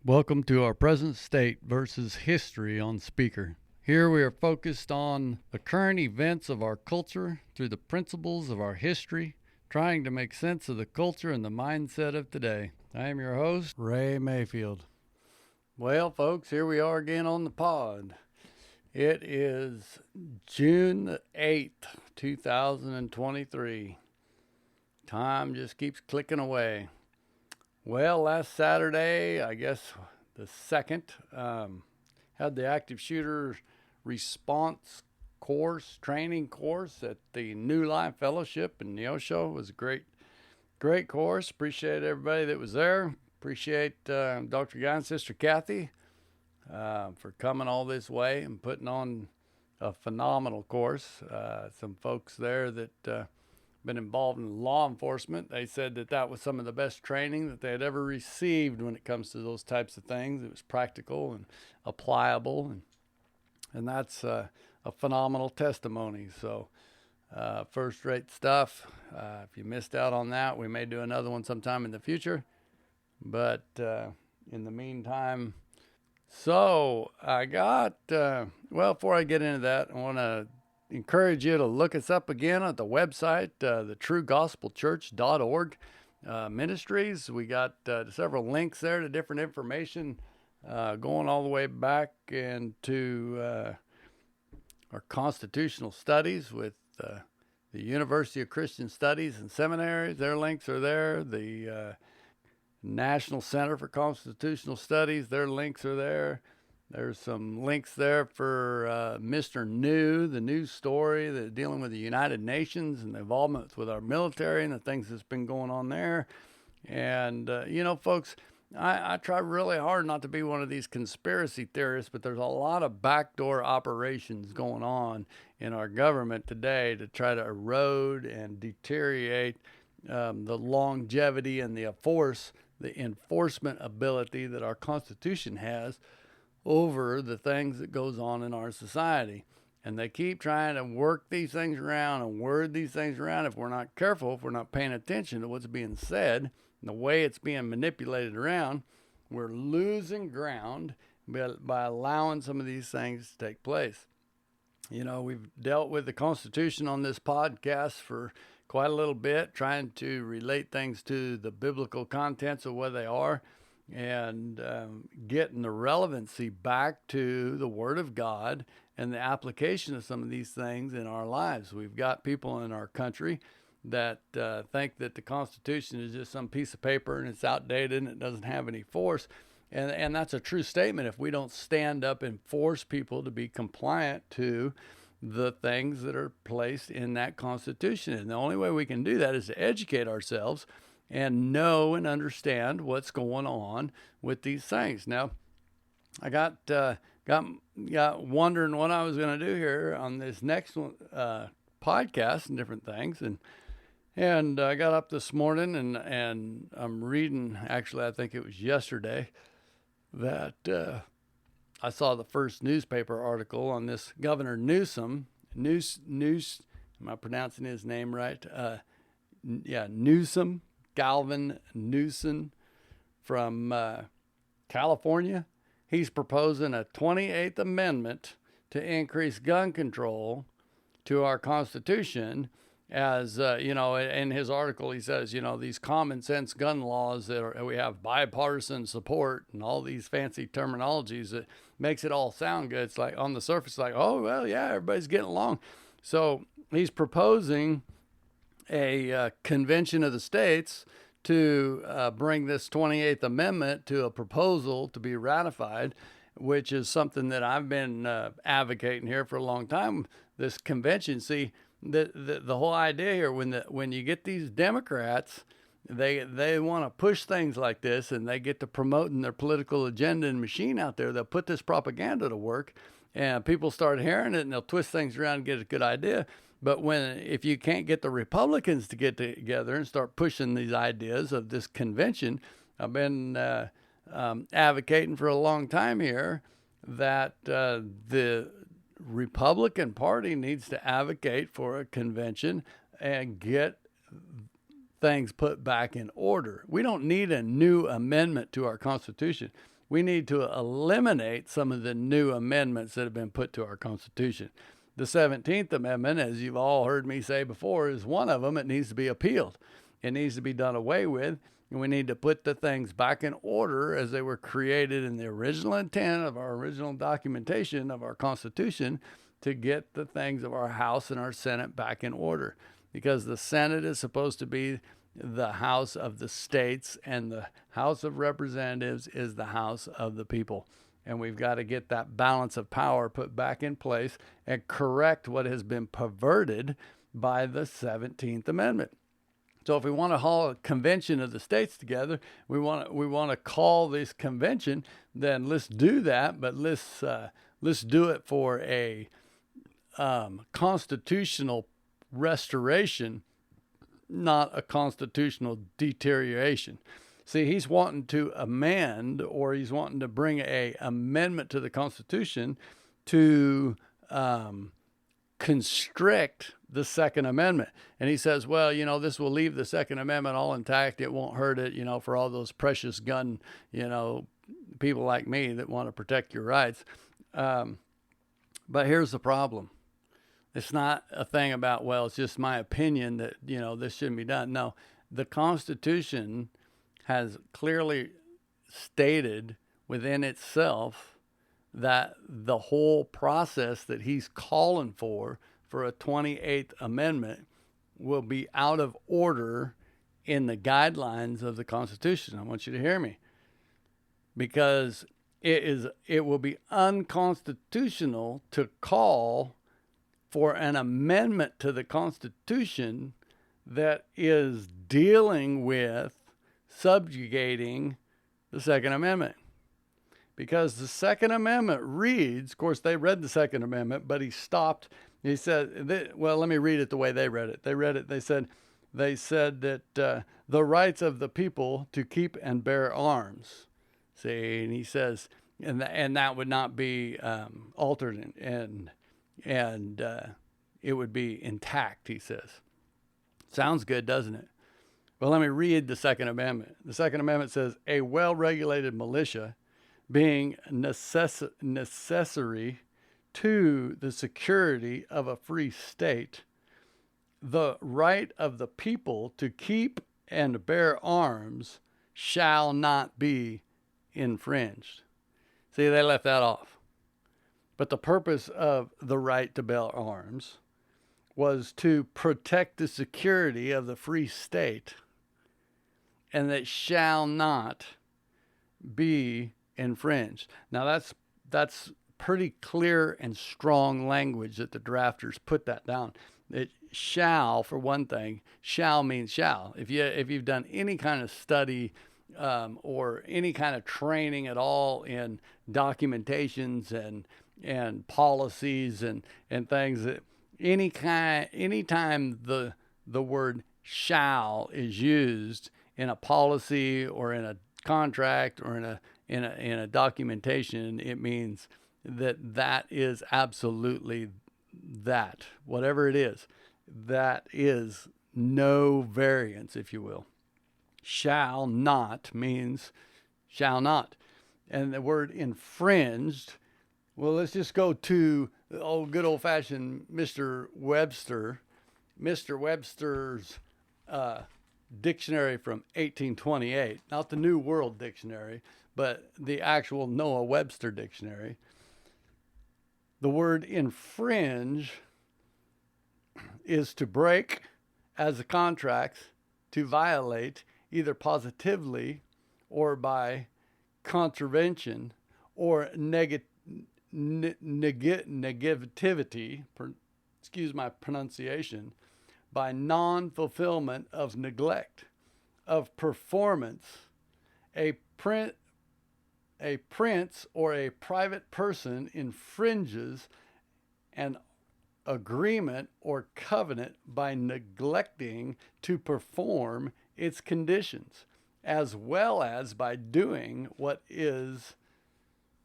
Welcome to our present state versus history on Speaker. Here we are focused on the current events of our culture through the principles of our history, trying to make sense of the culture and the mindset of today. I am your host, Ray Mayfield. Well, folks, here we are again on the pod. It is June 8th, 2023. Time just keeps clicking away. Well, last Saturday, I guess the 2nd, had the active shooter response training course at the New Life Fellowship in Neosho. It was a great course. Appreciate everybody that was there. Appreciate Dr. Guy and Sister Kathy for coming all this way and putting on a phenomenal course. Some folks there that been involved in law enforcement. They said that was some of the best training that they had ever received when it comes to those types of things. It was practical and applicable, and that's a phenomenal testimony. So first-rate stuff. If you missed out on that, we may do another one sometime in the future. But in the meantime, so I got, before I get into that, I want to encourage you to look us up again at the website, thetruegospelchurch.org ministries. We got several links there to different information going all the way back into our constitutional studies with the University of Christian Studies and Seminaries. Their links are there. The National Center for Constitutional Studies, their links are there. There's some links there for Mr. New, the news story that's dealing with the United Nations and the involvement with our military and the things that's been going on there. And, folks, I try really hard not to be one of these conspiracy theorists, but there's a lot of backdoor operations going on in our government today to try to erode and deteriorate the longevity and the enforcement ability that our Constitution has over the things that goes on in our society. And they keep trying to work these things around and word these things around. If we're not careful, if we're not paying attention to what's being said and the way it's being manipulated around, we're losing ground by allowing some of these things to take place. We've dealt with the Constitution on this podcast for quite a little bit, trying to relate things to the biblical contents of what they are, and getting the relevancy back to the Word of God and the application of some of these things in our lives. We've got people in our country that think that the Constitution is just some piece of paper and it's outdated and it doesn't have any force. And that's a true statement if we don't stand up and force people to be compliant to the things that are placed in that Constitution. And the only way we can do that is to educate ourselves and know and understand what's going on with these things. Now, I got wondering what I was going to do here on this next one, podcast and different things, and I got up this morning and I'm reading. Actually, I think it was yesterday that I saw the first newspaper article on this Governor Newsom. Am I pronouncing his name right? Newsom. Galvin Newsom from California. He's proposing a 28th Amendment to increase gun control to our Constitution. As in his article, he says, these common sense gun laws we have bipartisan support and all these fancy terminologies that makes it all sound good. It's like on the surface, like, oh, well, yeah, everybody's getting along. So he's proposing a convention of the states to bring this 28th Amendment to a proposal to be ratified, which is something that I've been advocating here for a long time. This convention, see, the whole idea here, when you get these Democrats, they want to push things like this, and they get to promoting their political agenda and machine out there. They'll put this propaganda to work, and people start hearing it, and they'll twist things around and get a good idea. But if you can't get the Republicans to get together and start pushing these ideas of this convention, I've been advocating for a long time here that the Republican Party needs to advocate for a convention and get things put back in order. We don't need a new amendment to our Constitution. we need to eliminate some of the new amendments that have been put to our Constitution. The 17th Amendment, as you've all heard me say before, is one of them. It needs to be appealed. It needs to be done away with, and we need to put the things back in order as they were created in the original intent of our original documentation of our Constitution, to get the things of our House and our Senate back in order. Because the Senate is supposed to be the House of the states, and the House of Representatives is the House of the people. And we've got to get that balance of power put back in place and correct what has been perverted by the 17th Amendment. So if we want to call a convention of the states together, we want to call this convention, then let's do that. But let's do it for a constitutional restoration, not a constitutional deterioration. See, he's wanting to amend, or he's wanting to bring a amendment to the Constitution to constrict the Second Amendment. And he says, well, this will leave the Second Amendment all intact. It won't hurt it, for all those precious gun, people like me that want to protect your rights. But here's the problem. It's not a thing about, well, it's just my opinion that, this shouldn't be done. No, the Constitution has clearly stated within itself that the whole process that he's calling for a 28th Amendment will be out of order in the guidelines of the Constitution. I want you to hear me. Because it will be unconstitutional to call for an amendment to the Constitution that is dealing with subjugating the Second Amendment. Because the Second Amendment reads, of course, they read the Second Amendment, but he stopped. He said, well, let me read it the way they read it. They said that the rights of the people to keep and bear arms. See, and he says, and that would not be altered, and it would be intact, he says. Sounds good, doesn't it? Well, let me read the Second Amendment. The Second Amendment says, a well-regulated militia being necessary to the security of a free state, the right of the people to keep and bear arms shall not be infringed. See, they left that off. But the purpose of the right to bear arms was to protect the security of the free state, and that shall not be infringed. Now that's pretty clear and strong language that the drafters put that down. It shall, for one thing, shall means shall. If you've done any kind of study or any kind of training at all in documentations and policies and things, that anytime the word shall is used in a policy or in a contract or in a documentation, it means that is absolutely that. Whatever it is, that is no variance, if you will. Shall not means shall not. And the word infringed, well, let's just go to the old good old-fashioned Mr. Webster. Mr. Webster's dictionary from 1828, not the New World Dictionary, but the actual Noah Webster Dictionary. The word infringe is to break as a contract, to violate either positively or by contravention or negativity, excuse my pronunciation, by non-fulfillment of neglect, of performance. A prince or a private person infringes an agreement or covenant by neglecting to perform its conditions, as well as by doing what is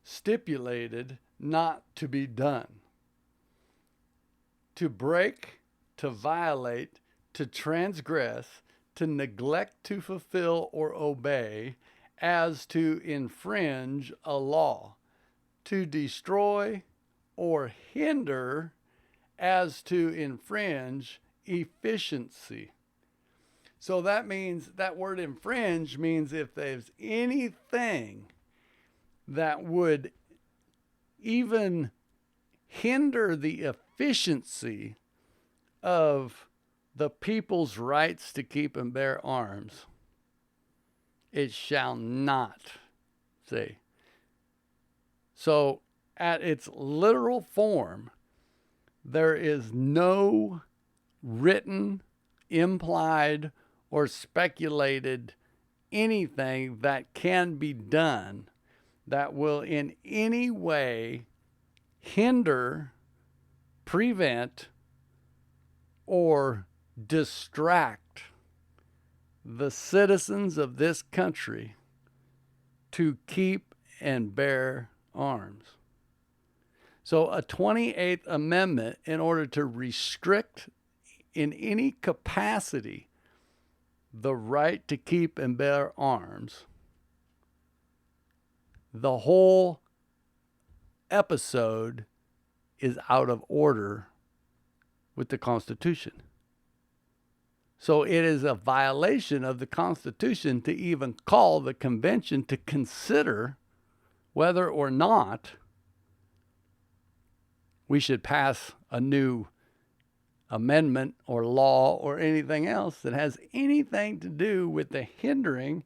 stipulated not to be done. To break, to violate, to transgress, to neglect to fulfill or obey, as to infringe a law, to destroy or hinder as to infringe efficiency. So that means, that word infringe means if there's anything that would even hinder the efficiency of the people's rights to keep and bear arms, it shall not. See? So at its literal form, there is no written, implied, or speculated anything that can be done that will in any way hinder, prevent, or distract the citizens of this country to keep and bear arms. So a 28th Amendment, in order to restrict in any capacity the right to keep and bear arms, the whole episode is out of order with the Constitution. So it is a violation of the Constitution to even call the convention to consider whether or not we should pass a new amendment or law or anything else that has anything to do with the hindering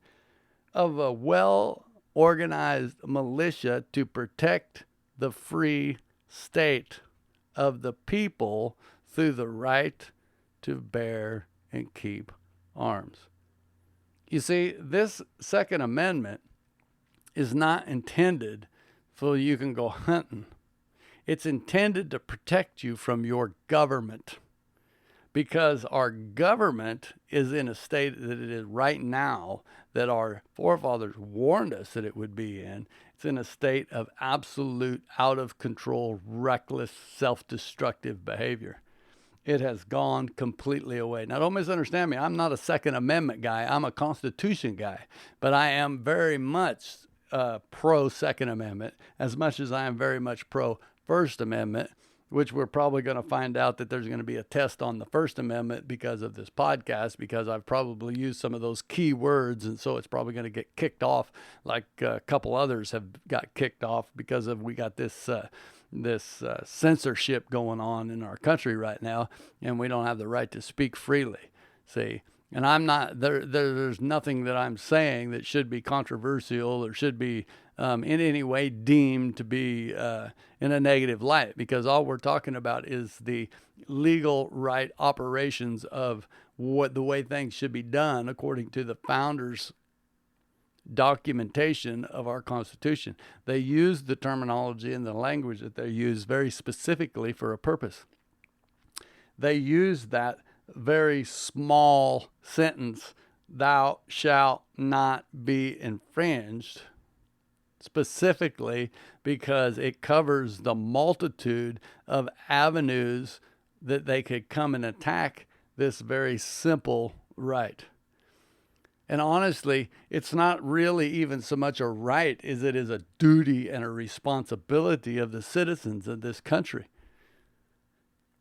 of a well-organized militia to protect the free state of the people through the right to bear and keep arms. You see, this Second Amendment is not intended so you can go hunting. It's intended to protect you from your government, because our government is in a state that it is right now that our forefathers warned us that it would be in. It's in a state of absolute, out of control, reckless, self-destructive behavior. It has gone completely away. Now, don't misunderstand me. I'm not a Second Amendment guy. I'm a Constitution guy. But I am very much pro-Second Amendment, as much as I am very much pro-First Amendment, which we're probably going to find out that there's going to be a test on the First Amendment because of this podcast, because I've probably used some of those key words, and so it's probably going to get kicked off like a couple others have got kicked off because of we got this censorship going on in our country right now, and we don't have the right to speak freely. See? And I'm not there's nothing that I'm saying that should be controversial or should be in any way deemed to be in a negative light, because all we're talking about is the legal right operations of what the way things should be done according to the founders' documentation of our Constitution. They use the terminology and the language that they use very specifically for a purpose. They use that very small sentence, "Thou shalt not be infringed," specifically because it covers the multitude of avenues that they could come and attack this very simple right. And honestly, it's not really even so much a right as it is a duty and a responsibility of the citizens of this country.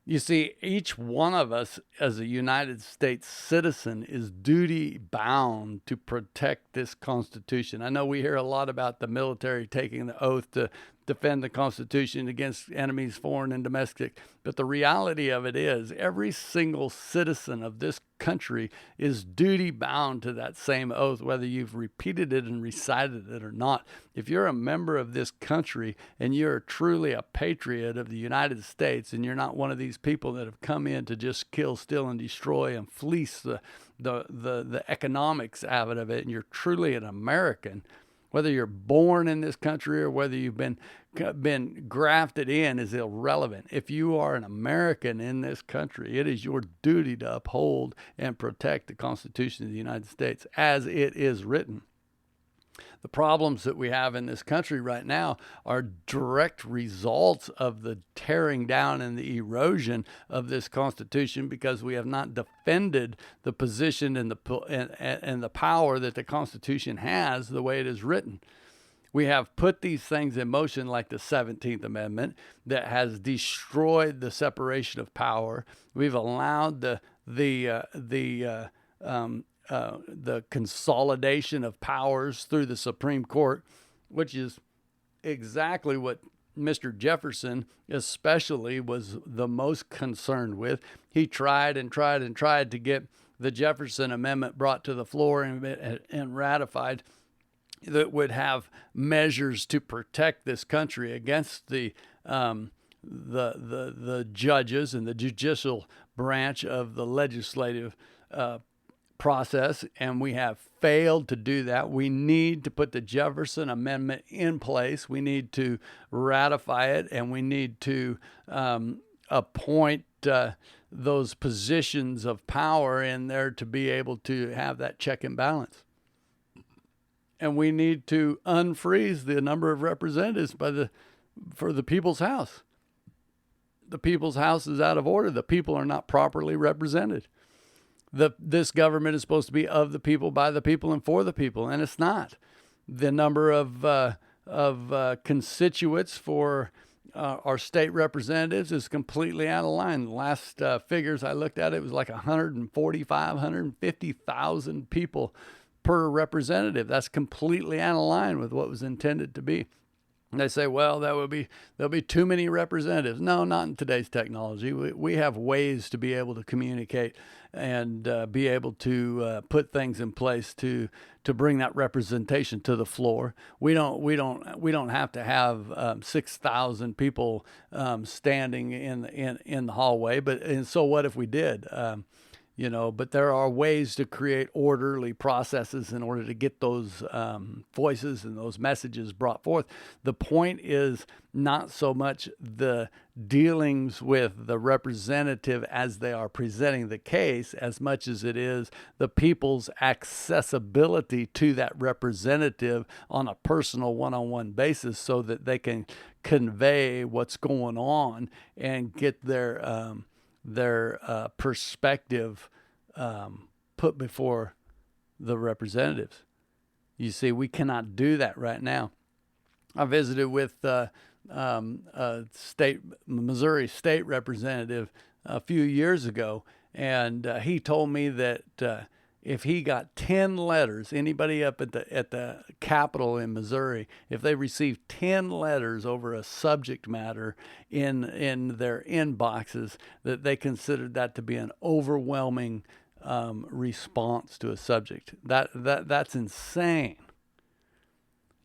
You see, each one of us as a United States citizen is duty bound to protect this Constitution. I know we hear a lot about the military taking the oath to defend the Constitution against enemies, foreign and domestic. But the reality of it is every single citizen of this country is duty bound to that same oath, whether you've repeated it and recited it or not. If you're a member of this country and you're truly a patriot of the United States, and you're not one of these people that have come in to just kill, steal, and destroy and fleece the economics out of it, and you're truly an American, whether you're born in this country or whether you've been grafted in is irrelevant. If you are an American in this country, it is your duty to uphold and protect the Constitution of the United States as it is written. The problems that we have in this country right now are direct results of the tearing down and the erosion of this Constitution, because we have not defended the position and the power that the Constitution has the way it is written. We have put these things in motion, like the 17th Amendment, that has destroyed the separation of power. We've allowed the consolidation of powers through the Supreme Court, which is exactly what Mr. Jefferson especially was the most concerned with. He tried and tried and tried to get the Jefferson Amendment brought to the floor and ratified, that would have measures to protect this country against the judges and the judicial branch of the legislative process, and we have failed to do that. We need to put the Jefferson Amendment in place. We need to ratify it, and we need to appoint those positions of power in there to be able to have that check and balance. And we need to unfreeze the number of representatives for the people's house. The people's house is out of order. The people are not properly represented. This government is supposed to be of the people, by the people, and for the people, and it's not. The number of constituents for our state representatives is completely out of line. The last figures I looked at, it was like 145, 150,000 people per representative. That's completely out of line with what was intended to be. And they say, well, there'll be too many representatives. No, not in today's technology. We have ways to be able to communicate and be able to put things in place to bring that representation to the floor. We don't have to have 6,000 people standing in the hallway. And so what if we did? But there are ways to create orderly processes in order to get those voices and those messages brought forth. The point is not so much the dealings with the representative as they are presenting the case, as much as it is the people's accessibility to that representative on a personal one-on-one basis, so that they can convey what's going on and get their perspective put before the representatives. You see, we cannot do that right now. I visited with a Missouri state representative a few years ago, and he told me that if he got 10 letters, anybody up at the Capitol in Missouri, if they received 10 letters over a subject matter in their inboxes, that they considered that to be an overwhelming response to a subject. That's insane.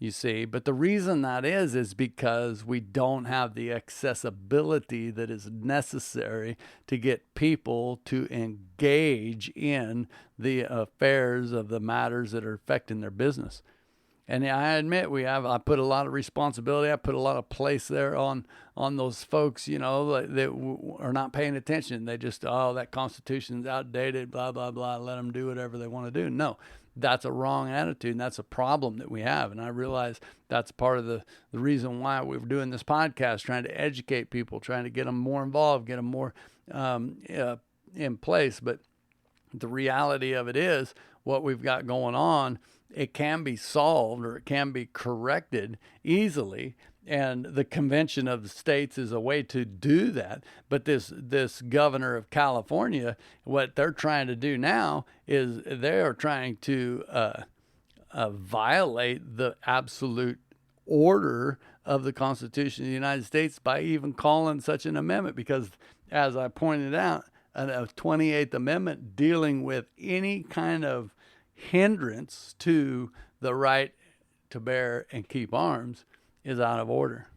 You see, but the reason that is because we don't have the accessibility that is necessary to get people to engage in the affairs of the matters that are affecting their business. And I admit I put a lot of responsibility, I put a lot of place there on those folks, that are not paying attention. They just, that Constitution's outdated, blah, blah, blah, let them do whatever they want to do. No. That's a wrong attitude, and that's a problem that we have. And I realize that's part of the reason why we're doing this podcast, trying to educate people, trying to get them more involved, get them more in place. But the reality of it is, what we've got going on, it can be solved, or it can be corrected easily. And the Convention of the States is a way to do that. But this governor of California, what they're trying to do now is they're trying to violate the absolute order of the Constitution of the United States by even calling such an amendment. Because, as I pointed out, a 28th Amendment dealing with any kind of hindrance to the right to bear and keep arms is out of order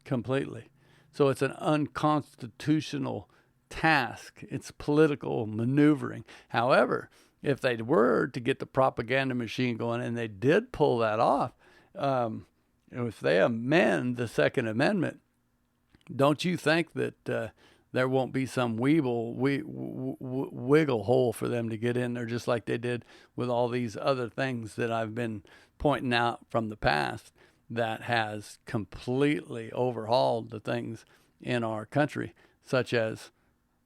completely. So it's an unconstitutional task. It's political maneuvering. However, if they were to get the propaganda machine going, and they did pull that off, if they amend the Second Amendment, don't you think that there won't be some wiggle hole for them to get in there, just like they did with all these other things that I've been pointing out from the past that has completely overhauled the things in our country, such as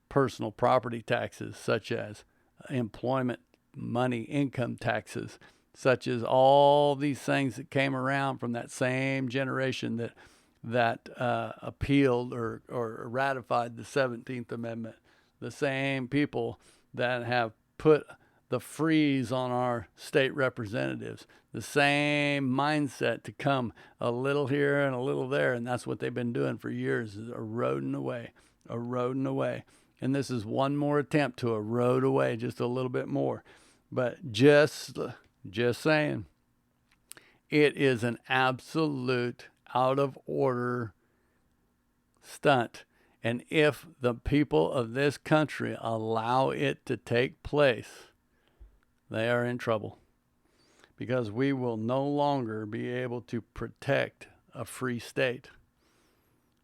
personal property taxes, such as employment money income taxes, such as all these things that came around from that same generation that appealed or ratified the 17th Amendment, the same people that have put the freeze on our state representatives, the same mindset to come a little here and a little there, and that's what they've been doing for years, is eroding away. And this is one more attempt to erode away just a little bit more. But just saying, it is an absolute out of order stunt. And if the people of this country allow it to take place, they are in trouble, because we will no longer be able to protect a free state.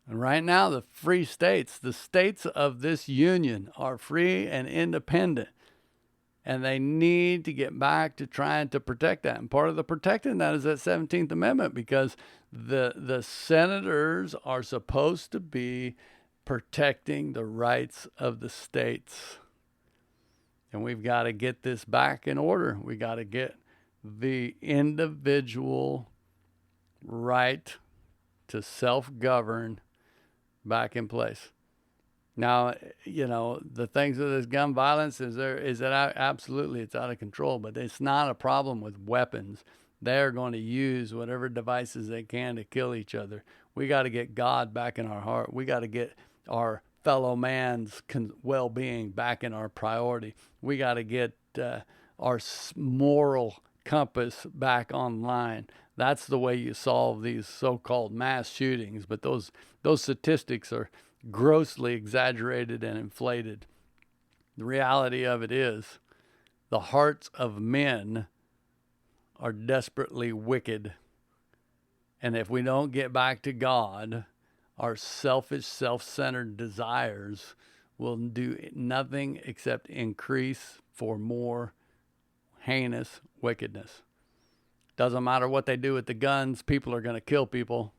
And right now, the free states, the states of this union, are free and independent. And they need to get back to trying to protect that. And part of the protecting that is that 17th Amendment, because the senators are supposed to be protecting the rights of the states. And we've got to get this back in order. We got to get the individual right to self-govern back in place. Now, the things with this gun violence is that absolutely it's out of control, but it's not a problem with weapons. They're going to use whatever devices they can to kill each other. We got to get God back in our heart. We got to get our fellow man's well-being back in our priority. We got to get our moral compass back online. That's the way you solve these so-called mass shootings. But those statistics are grossly exaggerated and inflated. The reality of it is, the hearts of men are desperately wicked. And if we don't get back to God, our selfish, self-centered desires will do nothing except increase for more heinous wickedness. Doesn't matter what they do with the guns, people are going to kill people.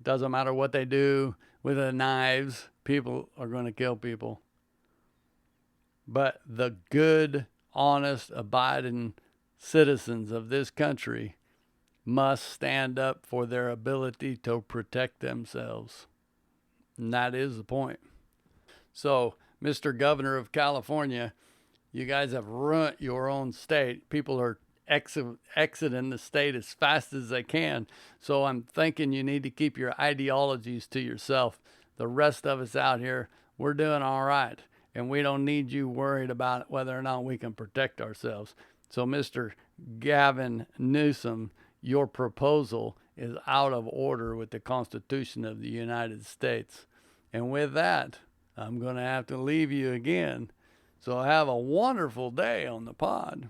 Doesn't matter what they do with the knives, people are going to kill people. But the good, honest, abiding citizens of this country must stand up for their ability to protect themselves. And that is the point. So, Mr. Governor of California, you guys have ruined your own state. People are exiting the state as fast as they can. So I'm thinking you need to keep your ideologies to yourself. The rest of us out here, we're doing all right. And we don't need you worried about whether or not we can protect ourselves. So Mr. Gavin Newsom, your proposal is out of order with the Constitution of the United States. And with that, I'm going to have to leave you again. So have a wonderful day on the pod.